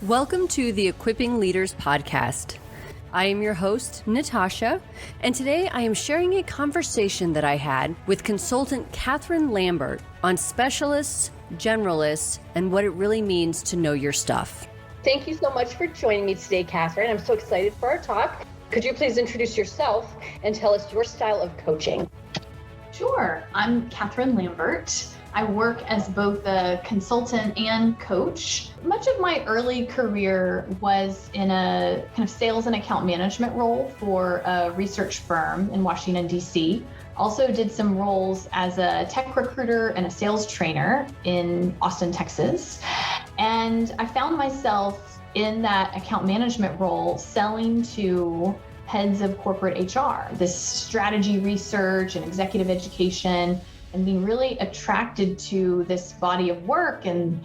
Welcome to the Equipping Leaders podcast. I am your host, Natasha, and today I am sharing a conversation that I had with consultant Katherine Lambert on specialists, generalists, and what it really means to know your stuff. Thank you so much for joining me today, Katherine. I'm so excited for our talk. Could you please introduce yourself and tell us your style of coaching? Sure. I'm Katherine Lambert. I work as both a consultant and coach. Much of my early career was in a kind of sales and account management role for a research firm in Washington, D.C. Also did some roles as a tech recruiter and a sales trainer in Austin, Texas. And I found myself in that account management role selling to heads of corporate HR, this strategy research and executive education, and being really attracted to this body of work and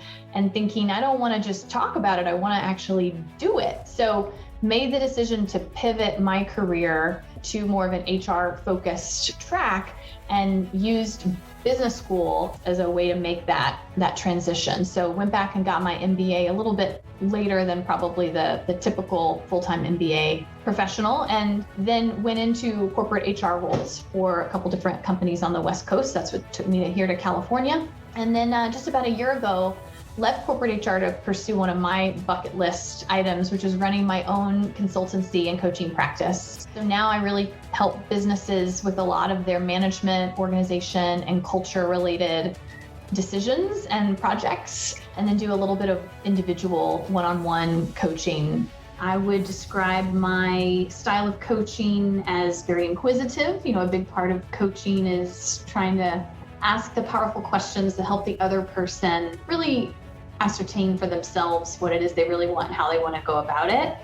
thinking, I don't want to just talk about it, I want to actually do it. So made the decision to pivot my career to more of an HR focused track and used business school as a way to make that transition. So went back and got my MBA a little bit later than probably the typical full-time MBA professional, and then went into corporate HR roles for a couple different companies on the West Coast. That's what took me here to California. And then just about a year ago, left corporate HR to pursue one of my bucket list items, which is running my own consultancy and coaching practice. So now I really help businesses with a lot of their management, organization, and culture related decisions and projects, and then do a little bit of individual one-on-one coaching. I would describe my style of coaching as very inquisitive. A big part of coaching is trying to ask the powerful questions to help the other person really ascertain for themselves what it is they really want and how they want to go about it.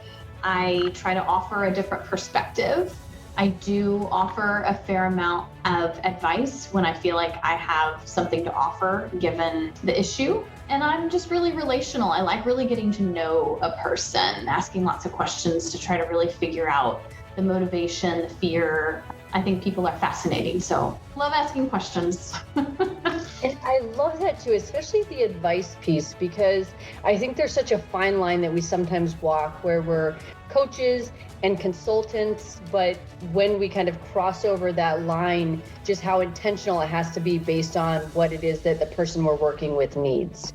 I try to offer a different perspective. I do offer a fair amount of advice when I feel like I have something to offer given the issue. And I'm just really relational. I like really getting to know a person, asking lots of questions to try to really figure out the motivation, the fear. I think people are fascinating, so love asking questions. And I love that too, especially the advice piece, because I think there's such a fine line that we sometimes walk where we're coaches and consultants, but when we kind of cross over that line, just how intentional it has to be based on what it is that the person we're working with needs.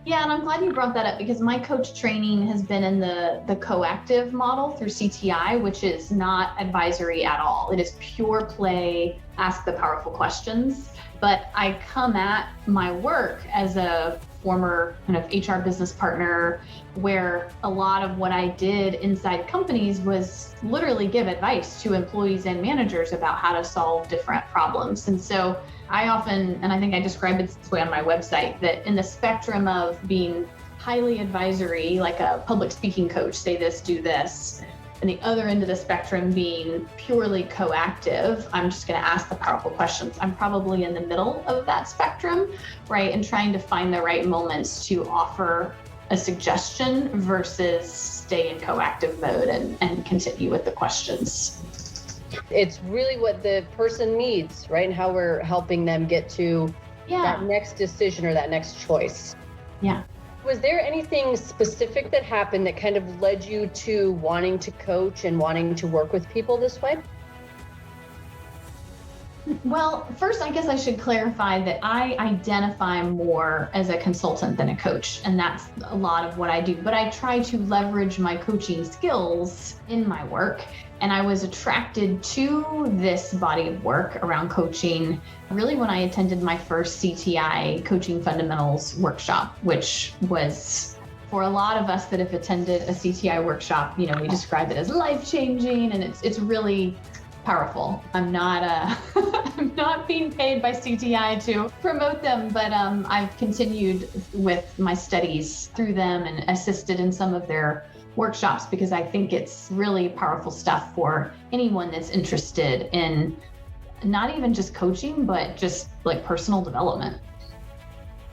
Yeah, and I'm glad you brought that up because my coach training has been in the coactive model through CTI, which is not advisory at all. It is pure play, ask the powerful questions. But I come at my work as a former kind of HR business partner where a lot of what I did inside companies was literally give advice to employees and managers about how to solve different problems. And so I often, and I think I describe it this way on my website, that in the spectrum of being highly advisory, like a public speaking coach, say this, do this, and the other end of the spectrum being purely coactive, I'm just going to ask the powerful questions. I'm probably in the middle of that spectrum, right? And trying to find the right moments to offer a suggestion versus stay in coactive mode and continue with the questions. It's really what the person needs, right? And how we're helping them get to that next decision or that next choice. Yeah. Was there anything specific that happened that kind of led you to wanting to coach and wanting to work with people this way? Well, first, I guess I should clarify that I identify more as a consultant than a coach, and that's a lot of what I do. But I try to leverage my coaching skills in my work. And I was attracted to this body of work around coaching really when I attended my first CTI Coaching Fundamentals workshop, which was, for a lot of us that have attended a CTI workshop, we describe it as life-changing, and it's really powerful. I'm not I'm not being paid by CTI to promote them, but I've continued with my studies through them and assisted in some of their workshops because I think it's really powerful stuff for anyone that's interested in not even just coaching, but just like personal development.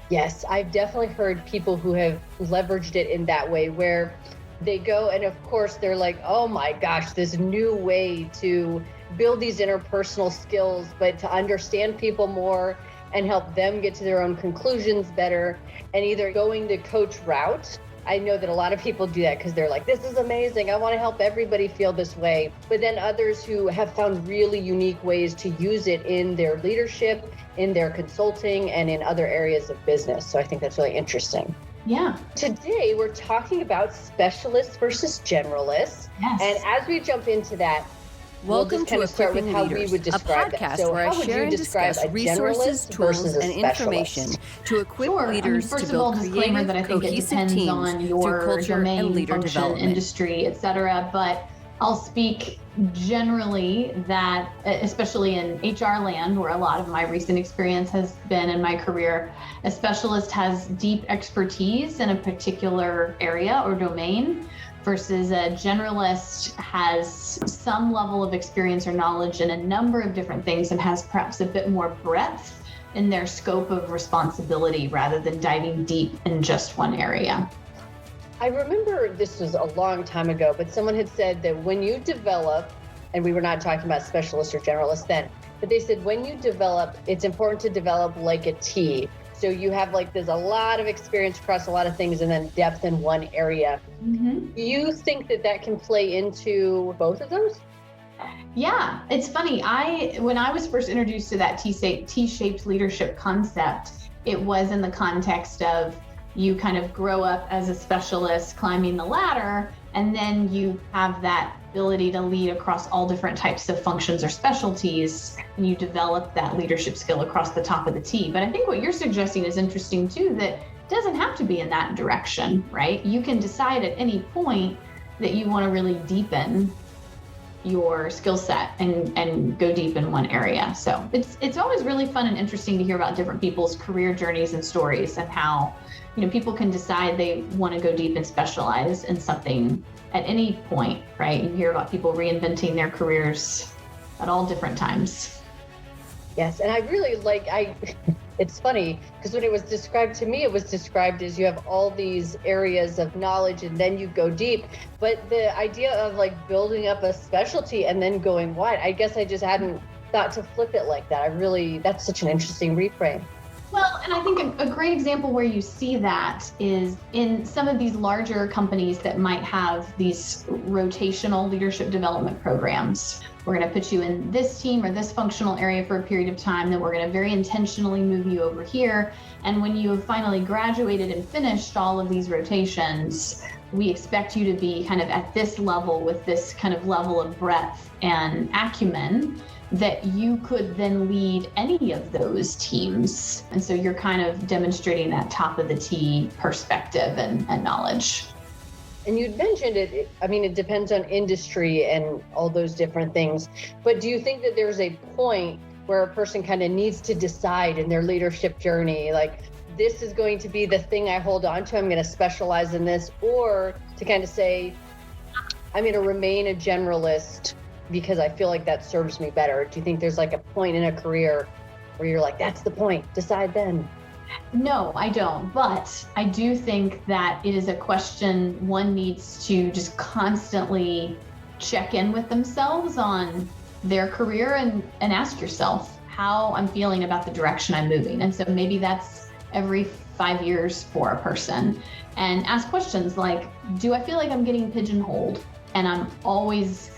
Yes, I've definitely heard people who have leveraged it in that way where they go and of course they're like, oh my gosh, this new way to build these interpersonal skills, but to understand people more and help them get to their own conclusions better, and either going the coach route I know that a lot of people do that because they're like, this is amazing. I want to help everybody feel this way. But then others who have found really unique ways to use it in their leadership, in their consulting, and in other areas of business. So I think that's really interesting. Yeah. Today, we're talking about specialists versus generalists. Yes. And as we jump into that, Welcome we'll just kind of start with how we would a describe podcast that. So where I how would share you and describe discuss a resources, generalist tools, versus a and specialist? information to equip leaders first to of all, build disclaimer that I creative, think it cohesive depends teams on through your culture domain, and leader function, development. industry, et cetera. But I'll speak generally that, especially in HR land, where a lot of my recent experience has been in my career, a specialist has deep expertise in a particular area or domain, versus a generalist has some level of experience or knowledge in a number of different things and has perhaps a bit more breadth in their scope of responsibility rather than diving deep in just one area. I remember this was a long time ago, but someone had said that when you develop, and we were not talking about specialists or generalists then, but they said when you develop, it's important to develop like a T. So you have there's a lot of experience across a lot of things and then depth in one area. Mm-hmm. Do you think that can play into both of those? Yeah, it's funny. When I was first introduced to that T-shaped leadership concept, it was in the context of you kind of grow up as a specialist climbing the ladder, and then you have that ability to lead across all different types of functions or specialties, and you develop that leadership skill across the top of the T. But I think what you're suggesting is interesting too, that it doesn't have to be in that direction, right? You can decide at any point that you want to really deepen your skill set and go deep in one area. So it's always really fun and interesting to hear about different people's career journeys and stories, and how people can decide they want to go deep and specialize in something at any point, right? You hear about people reinventing their careers at all different times. Yes, and I really it's funny because when it was described to me, it was described as you have all these areas of knowledge and then you go deep. But the idea of building up a specialty and then going wide, I guess I just hadn't thought to flip it like that. That's such an interesting reframe. Well, and I think a great example where you see that is in some of these larger companies that might have these rotational leadership development programs. We're going to put you in this team or this functional area for a period of time, then we're going to very intentionally move you over here. And when you have finally graduated and finished all of these rotations, we expect you to be kind of at this level with this kind of level of breadth and acumen that you could then lead any of those teams. And so you're kind of demonstrating that top of the T perspective and knowledge. And you'd mentioned it depends on industry and all those different things. But do you think that there's a point where a person kind of needs to decide in their leadership journey, this is going to be the thing I hold on to, I'm going to specialize in this, or to kind of say, I'm going to remain a generalist because I feel like that serves me better? Do you think there's a point in a career where you're that's the point, decide then? No, I don't. But I do think that it is a question one needs to just constantly check in with themselves on their career and ask yourself how I'm feeling about the direction I'm moving. And so maybe that's every 5 years for a person, and ask questions like, do I feel like I'm getting pigeonholed and I'm always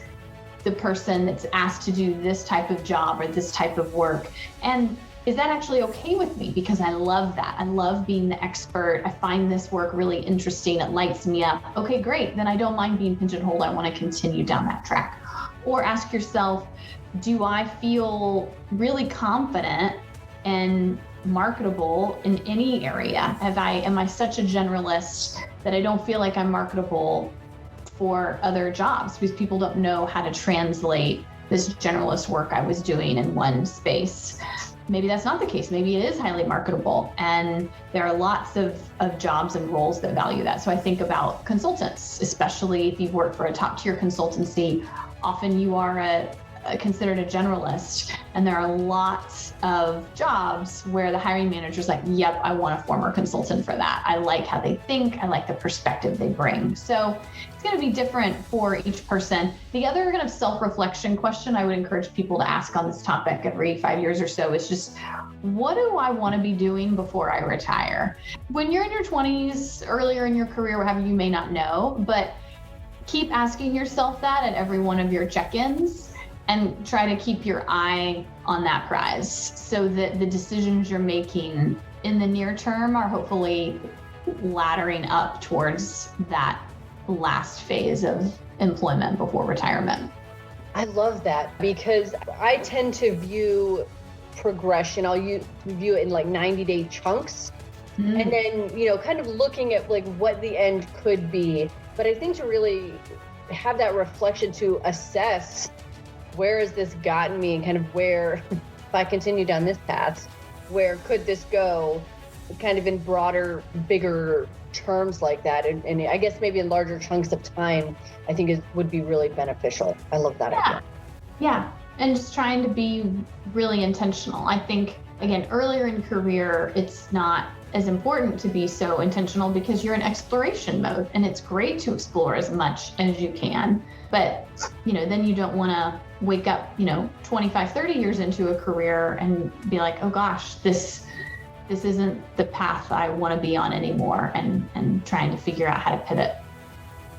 the person that's asked to do this type of job or this type of work? And is that actually okay with me? Because I love that. I love being the expert. I find this work really interesting. It lights me up. Okay, great. Then I don't mind being pigeonholed. I want to continue down that track. Or ask yourself, do I feel really confident and marketable in any area? Am I such a generalist that I don't feel like I'm marketable for other jobs because people don't know how to translate this generalist work I was doing in one space? Maybe that's not the case. Maybe it is highly marketable, and there are lots of jobs and roles that value that. So I think about consultants, especially if you've worked for a top tier consultancy. Often you are a considered a generalist, and there are lots of jobs where the hiring manager's like, yep, I want a former consultant for that. I like how they think. I like the perspective they bring. So it's going to be different for each person. The other kind of self-reflection question I would encourage people to ask on this topic every 5 years or so is just, what do I want to be doing before I retire? When you're in your 20s, earlier in your career, what have you, may not know, but keep asking yourself that at every one of your check-ins and try to keep your eye on that prize so that the decisions you're making in the near term are hopefully laddering up towards that last phase of employment before retirement. I love that because I tend to view progression, view it in like 90-day chunks. And then, kind of looking at like what the end could be. But I think to really have that reflection to assess where has this gotten me and kind of where, if I continue down this path, where could this go kind of in broader, bigger terms like that. And I guess maybe in larger chunks of time, I think it would be really beneficial. I love that idea. Yeah. And just trying to be really intentional. I think, again, earlier in career, it's not as important to be so intentional because you're in exploration mode and it's great to explore as much as you can. But, then you don't want to wake up, 25, 30 years into a career and be like, oh gosh, this isn't the path I want to be on anymore, and trying to figure out how to pivot,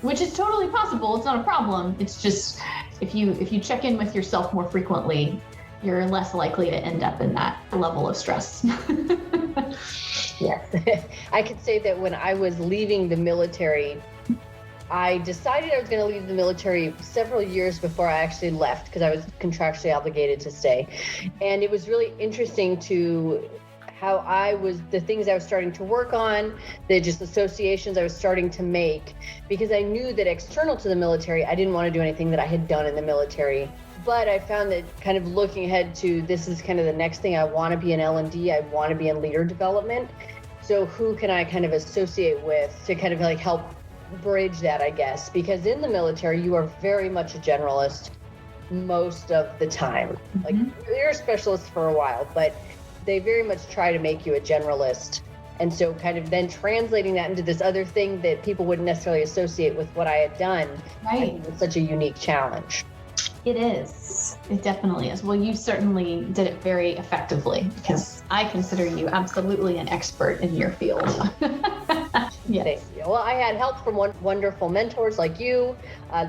which is totally possible. It's not a problem. It's just, if you check in with yourself more frequently, you're less likely to end up in that level of stress. Yes. I could say that when I was leaving the military, I decided I was going to leave the military several years before I actually left because I was contractually obligated to stay. And it was really interesting to how the things I was starting to work on, the just associations I was starting to make, because I knew that external to the military, I didn't want to do anything that I had done in the military. But I found that kind of looking ahead to this is kind of the next thing. I want to be in L&D. I want to be in leader development. So who can I kind of associate with to kind of like help bridge that, I guess? Because in the military, you are very much a generalist most of the time. Like you're a specialist for a while, but they very much try to make you a generalist. And so kind of then translating that into this other thing that people wouldn't necessarily associate with what I had done. Right. I think it's such a unique challenge. It is. It definitely is. Well, you certainly did it very effectively because I consider you absolutely an expert in your field. Yes. Thank you. Well, I had help from wonderful mentors like you,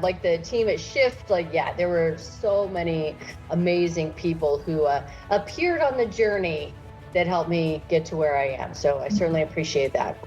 like the team at Shift. There were so many amazing people who appeared on the journey that helped me get to where I am. So I certainly appreciate that.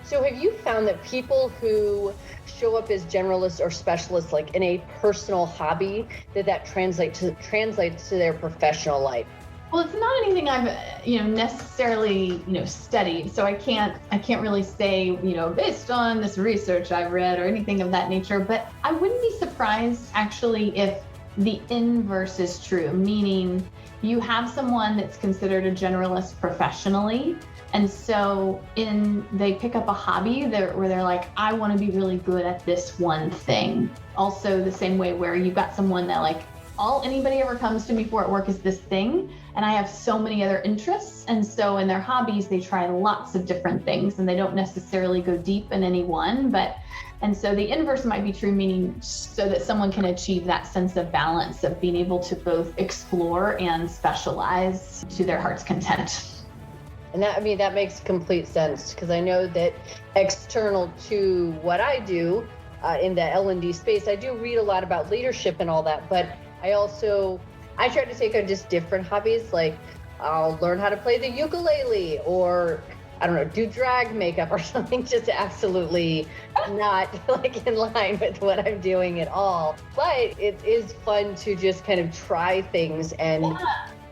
So have you found that people who show up as generalists or specialists, like in a personal hobby, that translates to their professional life? Well, it's not anything I've, necessarily, studied. So I can't really say, based on this research I've read or anything of that nature, but I wouldn't be surprised actually if the inverse is true, meaning you have someone that's considered a generalist professionally. And so they pick up a hobby where they're like, I want to be really good at this one thing. Also the same way where you've got someone that like, all anybody ever comes to me for at work is this thing. And I have so many other interests. And so in their hobbies, they try lots of different things and they don't necessarily go deep in any one. And so the inverse might be true, meaning so that someone can achieve that sense of balance of being able to both explore and specialize to their heart's content. And that makes complete sense because I know that external to what I do in the L&D space, I do read a lot about leadership and all that, but I try to take on just different hobbies. Like I'll learn how to play the ukulele or I don't know, do drag makeup or something, just absolutely not like in line with what I'm doing at all. But it is fun to just kind of try things and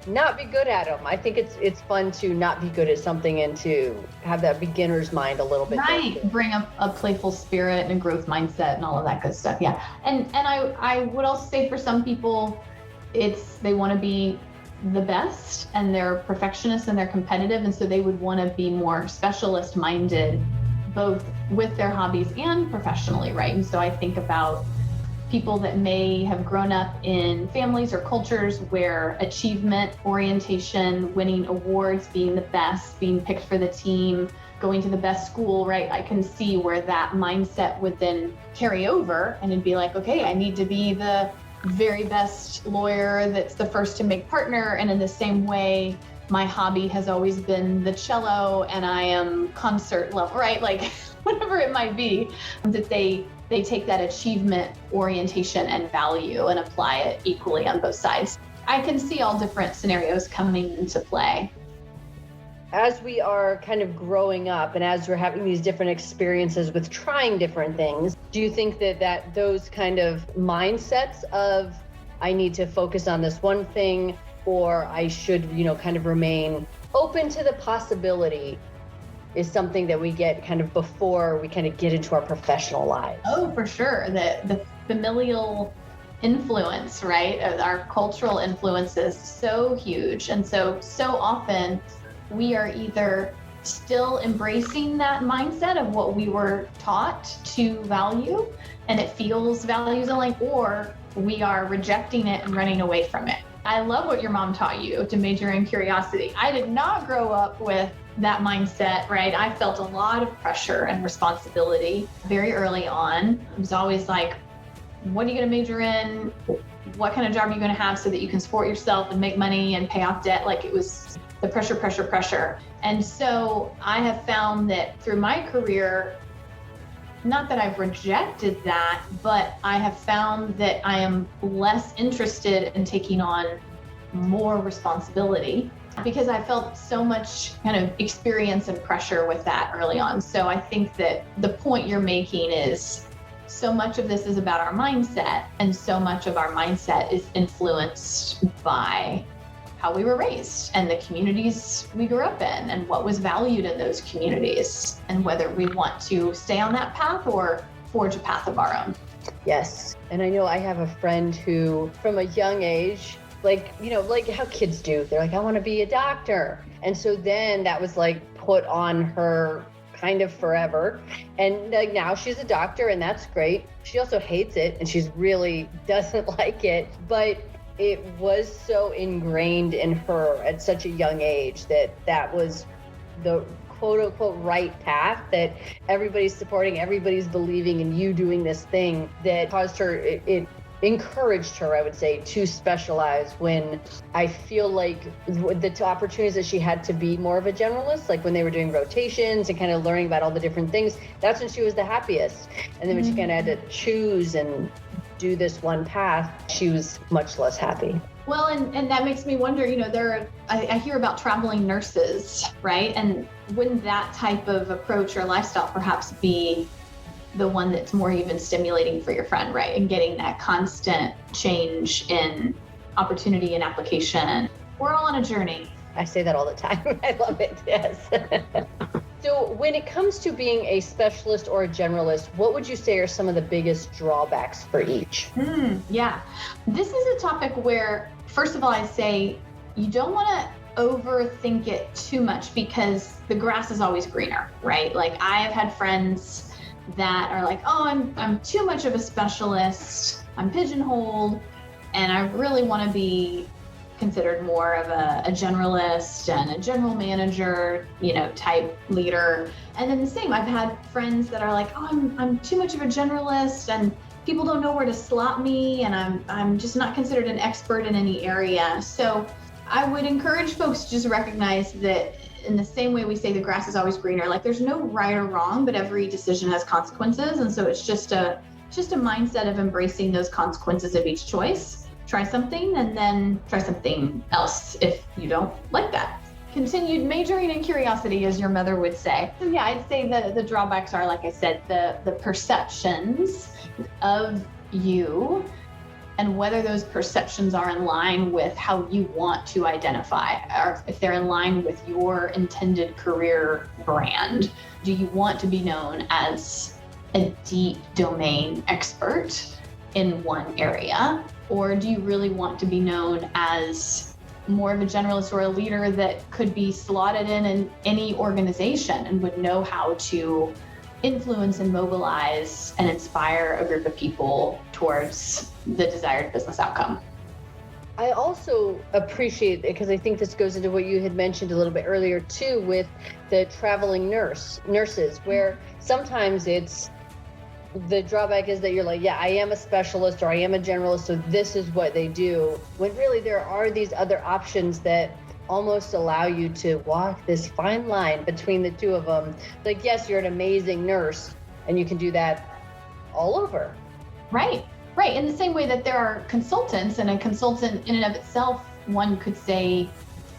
not be good at them. I think it's fun to not be good at something and to have that beginner's mind a little bit. Right, bring up a playful spirit and a growth mindset and all of that good stuff. Yeah, and I would also say for some people, they want to be the best and they're perfectionists and they're competitive, and so they would want to be more specialist minded, both with their hobbies and professionally, right? And so I think about people that may have grown up in families or cultures where achievement orientation, winning awards, being the best, being picked for the team, going to the best school, right? I can see where that mindset would then carry over, and it'd be like, okay, I need to be the very best lawyer that's the first to make partner. And in the same way, my hobby has always been the cello and I am concert level, right? Like whatever it might be, that they take that achievement orientation and value and apply it equally on both sides. I can see all different scenarios coming into play. As we are kind of growing up and as we're having these different experiences with trying different things, do you think that those kind of mindsets of I need to focus on this one thing, or I should, kind of remain open to the possibility, is something that we get kind of before we kind of get into our professional lives? Oh, for sure. The familial influence, right? Our cultural influence is so huge. And so often we are either still embracing that mindset of what we were taught to value and it feels values aligned, or we are rejecting it and running away from it. I love what your mom taught you to major in curiosity. I did not grow up with that mindset, right? I felt a lot of pressure and responsibility very early on. It was always like, what are you going to major in? What kind of job are you going to have so that you can support yourself and make money and pay off debt? Like it was the pressure. And so I have found that through my career, not that I've rejected that, but I have found that I am less interested in taking on more responsibility because I felt so much kind of experience and pressure with that early on. So I think that the point you're making is so much of this is about our mindset, and so much of our mindset is influenced by how we were raised and the communities we grew up in and what was valued in those communities, and whether we want to stay on that path or forge a path of our own. Yes. And I know I have a friend who, from a young age, like how kids do, they're like, I want to be a doctor. And so then that was like put on her kind of forever. And like now she's a doctor and that's great. She also hates it and she's really doesn't like it, but it was so ingrained in her at such a young age that was the quote unquote right path, that everybody's supporting, everybody's believing in you doing this thing, that caused her, it encouraged her, I would say, to specialize, when I feel like the opportunities that she had to be more of a generalist, like when they were doing rotations and kind of learning about all the different things, that's when she was the happiest. And then when she kind of had to choose and do this one path, she was much less happy. Well, and that makes me wonder, I hear about traveling nurses, right? And wouldn't that type of approach or lifestyle perhaps be the one that's more even stimulating for your friend, right? And getting that constant change in opportunity and application. We're all on a journey. I say that all the time. I love it, yes. So when it comes to being a specialist or a generalist, what would you say are some of the biggest drawbacks for each? Yeah, this is a topic where, first of all, I say you don't want to overthink it too much, because the grass is always greener, right? Like I have had friends that are like, oh, I'm too much of a specialist, I'm pigeonholed, and I really want to be considered more of a generalist and a general manager, type leader. And then the same, I've had friends that are like, oh, I'm too much of a generalist and people don't know where to slot me, and I'm just not considered an expert in any area. So I would encourage folks to just recognize that in the same way we say the grass is always greener, like there's no right or wrong, but every decision has consequences. And so it's just a mindset of embracing those consequences of each choice. Try something and then try something else if you don't like that. Continued majoring in curiosity, as your mother would say. So yeah, I'd say the drawbacks are, like I said, the perceptions of you and whether those perceptions are in line with how you want to identify, or if they're in line with your intended career brand. Do you want to be known as a deep domain expert in one area? Or do you really want to be known as more of a generalist or a leader that could be slotted in any organization and would know how to influence and mobilize and inspire a group of people towards the desired business outcome. I also appreciate, because I think this goes into what you had mentioned a little bit earlier too, with the traveling nurses, where sometimes it's the drawback is that you're like, yeah, I am a specialist or I am a generalist, so this is what they do. When really there are these other options that almost allow you to walk this fine line between the two of them. Like, yes, you're an amazing nurse and you can do that all over. Right. In the same way that there are consultants, and a consultant in and of itself, one could say,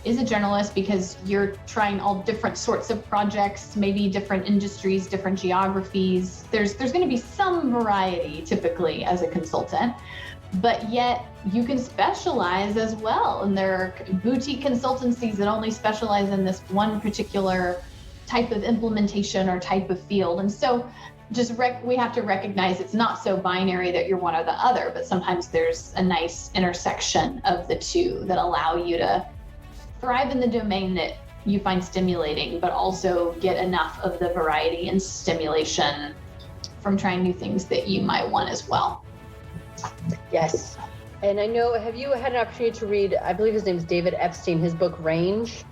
is a generalist because you're trying all different sorts of projects, maybe different industries, different geographies. There's going to be some variety typically as a consultant, but yet you can specialize as well. And there are boutique consultancies that only specialize in this one particular type of implementation or type of field. And so we have to recognize it's not so binary that you're one or the other, but sometimes there's a nice intersection of the two that allow you to thrive in the domain that you find stimulating, but also get enough of the variety and stimulation from trying new things that you might want as well. Yes. And I know, have you had an opportunity to read, I believe his name is David Epstein, his book Range?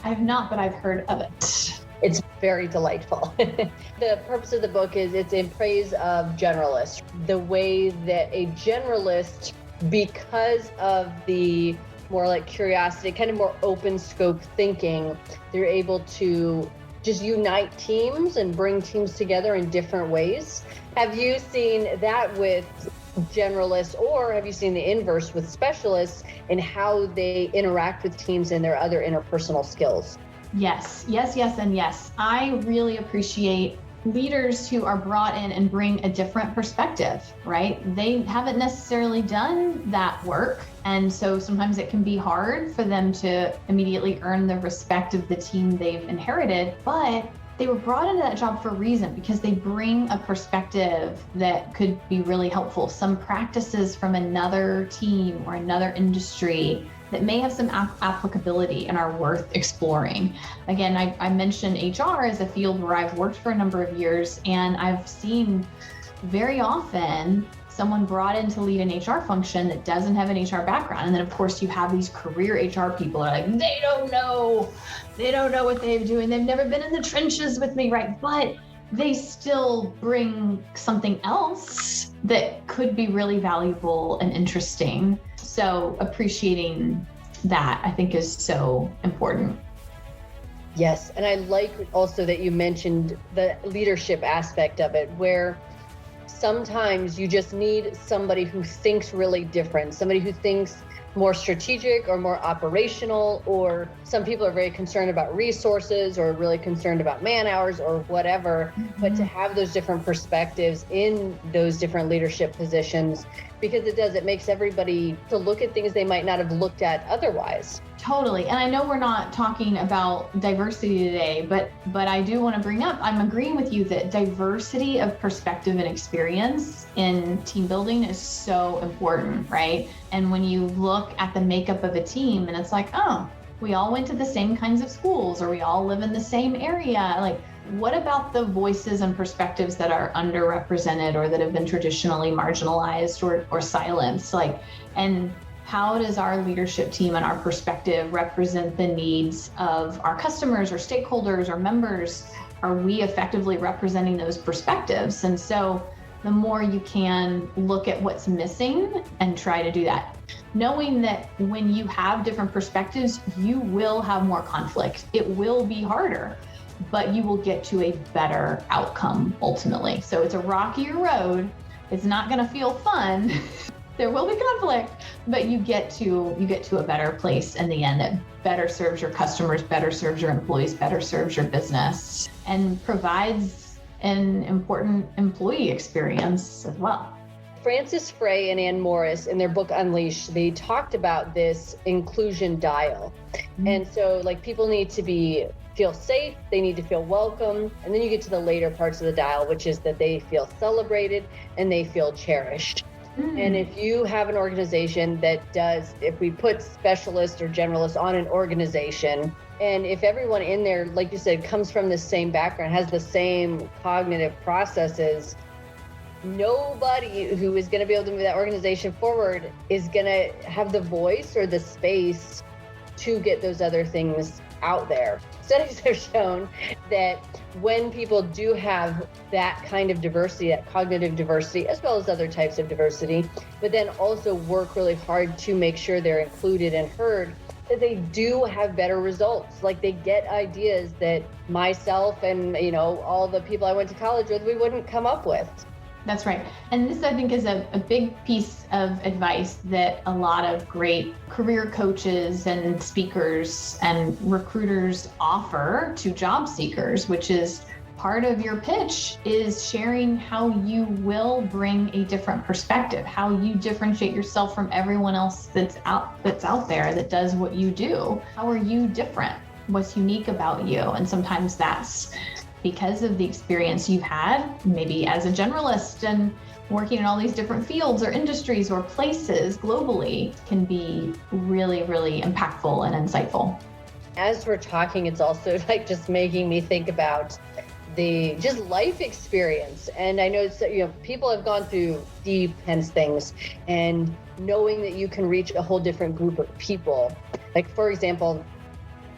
I have not, but I've heard of it. It's very delightful. The purpose of the book is it's in praise of generalists. The way that a generalist, because of the more like curiosity, kind of more open scope thinking, they're able to just unite teams and bring teams together in different ways. Have you seen that with generalists, or have you seen the inverse with specialists in how they interact with teams and their other interpersonal skills? Yes. I really appreciate leaders who are brought in and bring a different perspective, right? They haven't necessarily done that work. And so sometimes it can be hard for them to immediately earn the respect of the team they've inherited, but they were brought into that job for a reason, because they bring a perspective that could be really helpful. Some practices from another team or another industry that may have some applicability and are worth exploring. Again, I mentioned HR as a field where I've worked for a number of years, and I've seen very often someone brought in to lead an HR function that doesn't have an HR background. And then of course you have these career HR people that are like, they don't know what they're doing. They've never been in the trenches with me, right? But they still bring something else that could be really valuable and interesting. So appreciating that, I think, is so important. Yes, and I like also that you mentioned the leadership aspect of it, where sometimes you just need somebody who thinks really different, somebody who thinks more strategic or more operational, or some people are very concerned about resources or really concerned about man hours or whatever, but to have those different perspectives in those different leadership positions, because it makes everybody to look at things they might not have looked at otherwise. Totally. And I know we're not talking about diversity today, but I do want to bring up, I'm agreeing with you that diversity of perspective and experience in team building is so important, right? And when you look at the makeup of a team and it's like, oh, we all went to the same kinds of schools, or we all live in the same area. Like, what about the voices and perspectives that are underrepresented or that have been traditionally marginalized or silenced? And how does our leadership team and our perspective represent the needs of our customers or stakeholders or members? Are we effectively representing those perspectives? And so the more you can look at what's missing and try to do that, knowing that when you have different perspectives, you will have more conflict. It will be harder, but you will get to a better outcome ultimately. So it's a rockier road. It's not going to feel fun. There will be conflict, but you get to a better place in the end that better serves your customers, better serves your employees, better serves your business, and provides an important employee experience as well. Frances Frey and Ann Morris, in their book Unleash, they talked about this inclusion dial. And so people need to feel safe, they need to feel welcome, and then you get to the later parts of the dial, which is that they feel celebrated and they feel cherished. And if you have an organization that does, if we put specialists or generalists on an organization And if everyone in there, like you said, comes from the same background, has the same cognitive processes, nobody who is going to be able to move that organization forward is going to have the voice or the space to get those other things out there. Studies have shown that when people do have that kind of diversity, that cognitive diversity, as well as other types of diversity, but then also work really hard to make sure they're included and heard, that they do have better results. Like they get ideas that myself and, all the people I went to college with, we wouldn't come up with. That's right. And this, I think, is a big piece of advice that a lot of great career coaches and speakers and recruiters offer to job seekers, which is part of your pitch is sharing how you will bring a different perspective, how you differentiate yourself from everyone else that's out there that does what you do. How are you different? What's unique about you? And sometimes that's because of the experience you've had, maybe as a generalist and working in all these different fields or industries or places globally, can be really, really impactful and insightful. As we're talking, it's also like just making me think about the just life experience. And I know people have gone through deep, tense things, and knowing that you can reach a whole different group of people. Like, for example,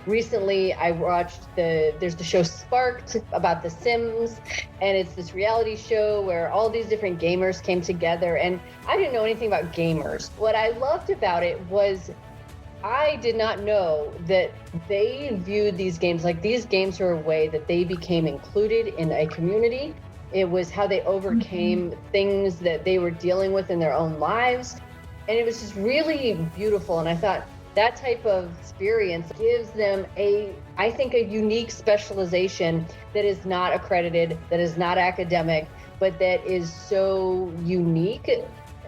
recently I watched there's the show Sparked about The Sims, and it's this reality show where all these different gamers came together, and I didn't know anything about gamers. What I loved about it was I did not know that they viewed these games like these games were a way that they became included in a community. It was how they overcame things that they were dealing with in their own lives. And it was just really beautiful. And I thought that type of experience gives them I think a unique specialization that is not accredited, that is not academic, but that is so unique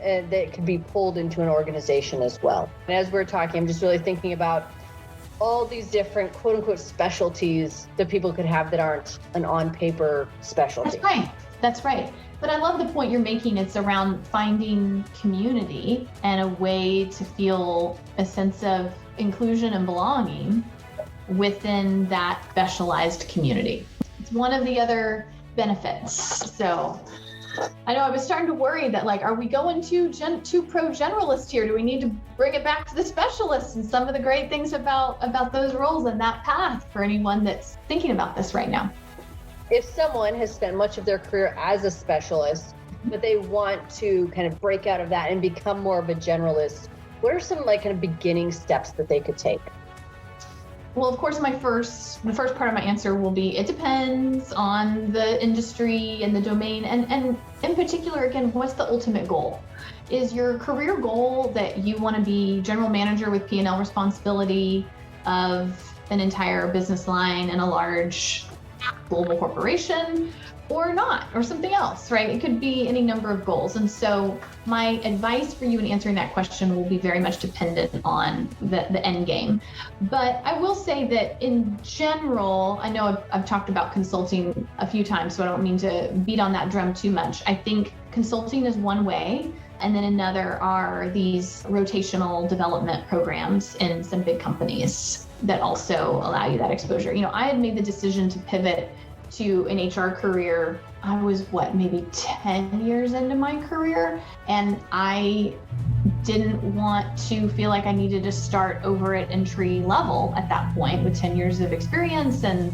that can be pulled into an organization as well. And as we're talking, I'm just really thinking about all these different quote unquote specialties that people could have that aren't an on paper specialty. That's right. But I love the point you're making. It's around finding community and a way to feel a sense of inclusion and belonging within that specialized community. It's one of the other benefits. So I know I was starting to worry that, like, are we going too pro generalist here? Do we need to bring it back to the specialists and some of the great things about those roles and that path for anyone that's thinking about this right now? If someone has spent much of their career as a specialist, but they want to kind of break out of that and become more of a generalist, what are some kind of beginning steps that they could take? Well, of course, the first part of my answer will be, it depends on the industry and the domain. And in particular, again, what's the ultimate goal? Is your career goal that you want to be general manager with P&L responsibility of an entire business line in a large global corporation, or not, or something else, right? It could be any number of goals. And so my advice for you in answering that question will be very much dependent on the end game. But I will say that in general, I know I've talked about consulting a few times, so I don't mean to beat on that drum too much. I think consulting is one way. And then another are these rotational development programs in some big companies that also allow you that exposure. I had made the decision to pivot to an HR career. I was maybe 10 years into my career, and I didn't want to feel like I needed to start over at entry level at that point with 10 years of experience and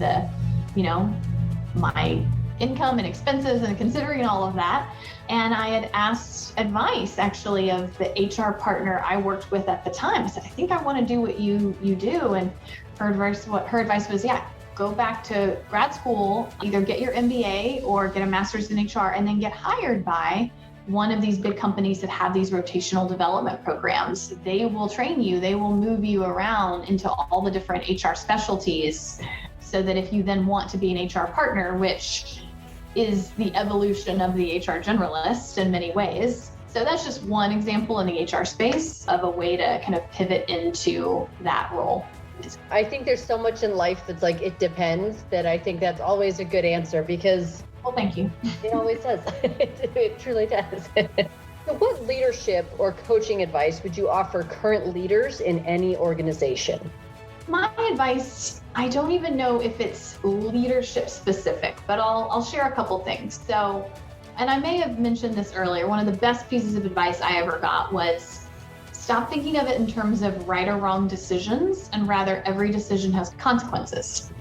my income and expenses and considering all of that. And I had asked advice actually of the HR partner I worked with at the time. I said, I think I want to do what you do. And her advice was, go back to grad school, either get your MBA or get a master's in HR, and then get hired by one of these big companies that have these rotational development programs. They will train you, they will move you around into all the different HR specialties, so that if you then want to be an HR partner, which is the evolution of the HR generalist in many ways. So that's just one example in the HR space of a way to kind of pivot into that role. I think there's so much in life that's like, it depends, that I think that's always a good answer, because well, thank you. It always does. It truly does. So what leadership or coaching advice would you offer current leaders in any organization? My advice, I don't even know if it's leadership specific, but I'll share a couple things. So, and I may have mentioned this earlier, one of the best pieces of advice I ever got was stop thinking of it in terms of right or wrong decisions, and rather every decision has consequences.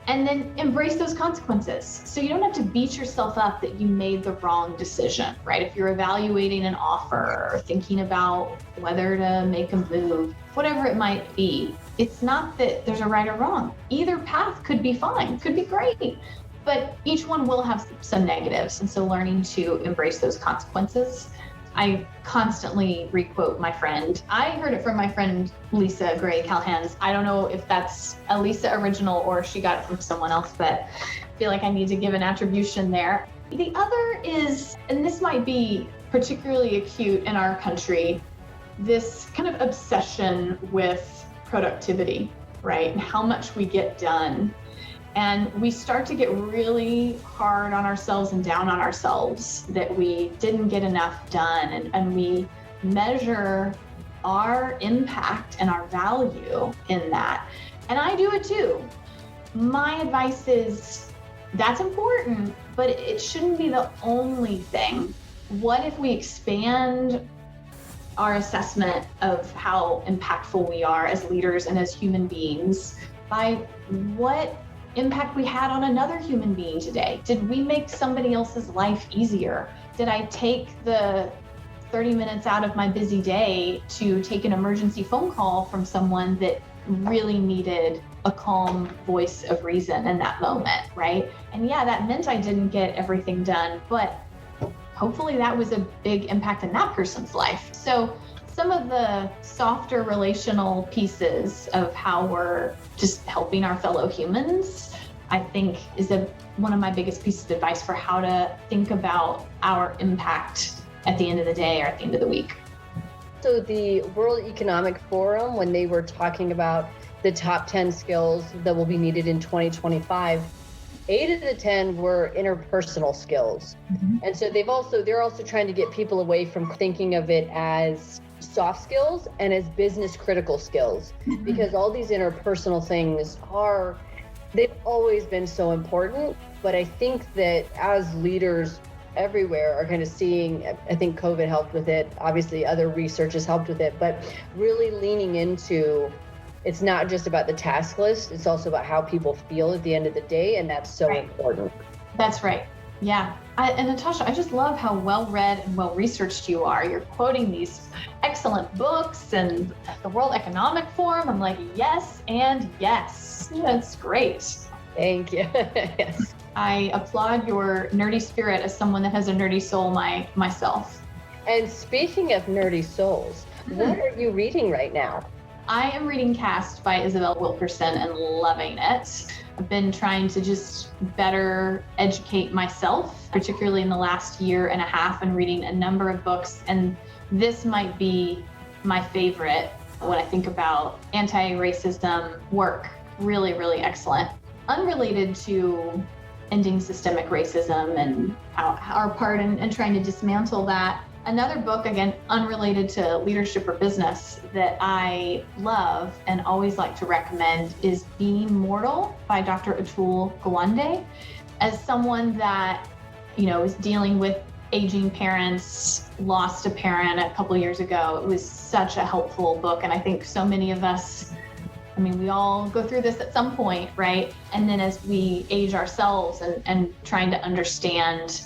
And then embrace those consequences. So you don't have to beat yourself up that you made the wrong decision, right? If you're evaluating an offer or thinking about whether to make a move, whatever it might be, it's not that there's a right or wrong. Either path could be fine, could be great, but each one will have some negatives. And so learning to embrace those consequences. I constantly requote my friend. I heard it from my friend, Lisa Gray Calhans. I don't know if that's a Lisa original or she got it from someone else, but I feel like I need to give an attribution there. The other is, and this might be particularly acute in our country, this kind of obsession with productivity, right? And how much we get done. And we start to get really hard on ourselves and down on ourselves that we didn't get enough done. And we measure our impact and our value in that. And I do it too. My advice is that's important, but it shouldn't be the only thing. What if we expand our assessment of how impactful we are as leaders and as human beings by what impact we had on another human being today? Did we make somebody else's life easier? Did I take the 30 minutes out of my busy day to take an emergency phone call from someone that really needed a calm voice of reason in that moment, right? And yeah, that meant I didn't get everything done, but hopefully that was a big impact in that person's life. So some of the softer relational pieces of how we're just helping our fellow humans, I think is one of my biggest pieces of advice for how to think about our impact at the end of the day or at the end of the week. So the World Economic Forum, when they were talking about the top 10 skills that will be needed in 2025, 8 of the 10 were interpersonal skills. Mm-hmm. And so they're also trying to get people away from thinking of it as soft skills and as business critical skills, mm-hmm. because all these interpersonal things they've always been so important. But I think that as leaders everywhere are kind of seeing, I think COVID helped with it, obviously other research has helped with it, but really leaning into, it's not just about the task list, it's also about how people feel at the end of the day, and that's so important. That's right. Yeah. And Natasha, I just love how well-read and well-researched you are. You're quoting these excellent books and the World Economic Forum. I'm like, yes and yes. That's great. Thank you. Yes. I applaud your nerdy spirit as someone that has a nerdy soul myself. And speaking of nerdy souls, what are you reading right now? I am reading Cast by Isabel Wilkerson and loving it. I've been trying to just better educate myself, particularly in the last year and a half, and reading a number of books. And this might be my favorite when I think about anti-racism work. Really, really excellent. Unrelated to ending systemic racism and our part in trying to dismantle that. Another book, again, unrelated to leadership or business, that I love and always like to recommend is Being Mortal by Dr. Atul Gawande. As someone that, is dealing with aging parents, lost a parent a couple years ago, it was such a helpful book. And I think so many of us, we all go through this at some point, right? And then as we age ourselves and trying to understand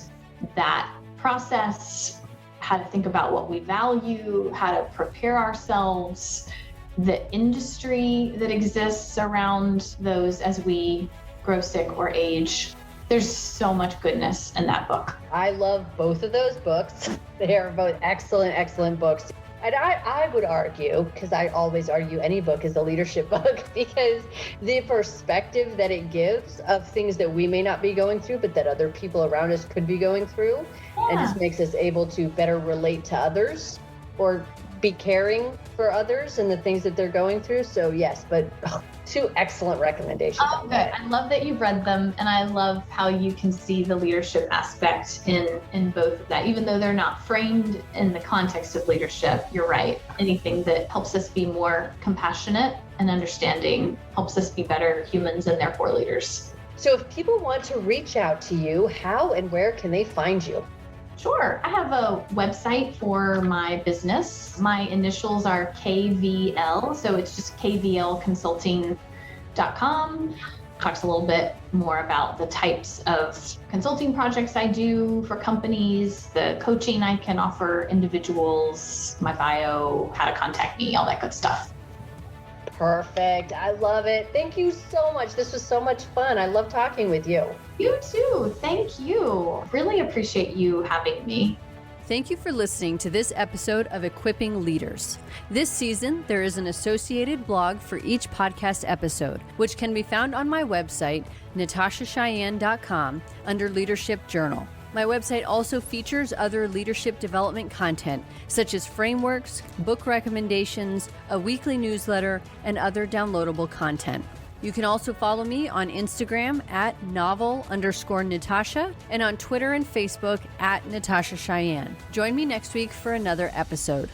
that process, how to think about what we value, how to prepare ourselves, the industry that exists around those as we grow sick or age. There's so much goodness in that book. I love both of those books. They are both excellent, excellent books. And I would argue, because I always argue any book is a leadership book, because the perspective that it gives of things that we may not be going through, but that other people around us could be going through, and just makes us able to better relate to others or be caring for others and the things that they're going through. So yes, but two excellent recommendations. Oh, good. I love that you've read them, and I love how you can see the leadership aspect in both of that, even though they're not framed in the context of leadership. You're right. Anything that helps us be more compassionate and understanding helps us be better humans and therefore leaders. So if people want to reach out to you, how and where can they find you? Sure. I have a website for my business. My initials are KVL, so it's just kvlconsulting.com. Talks a little bit more about the types of consulting projects I do for companies, the coaching I can offer individuals, my bio, how to contact me, all that good stuff. Perfect. I love it. Thank you so much. This was so much fun. I love talking with you. You too. Thank you. Really appreciate you having me. Thank you for listening to this episode of Equipping Leaders. This season, there is an associated blog for each podcast episode, which can be found on my website, natashacheyenne.com, under Leadership Journal. My website also features other leadership development content, such as frameworks, book recommendations, a weekly newsletter, and other downloadable content. You can also follow me on Instagram at novel_Natasha and on Twitter and Facebook at Natasha Cheyenne. Join me next week for another episode.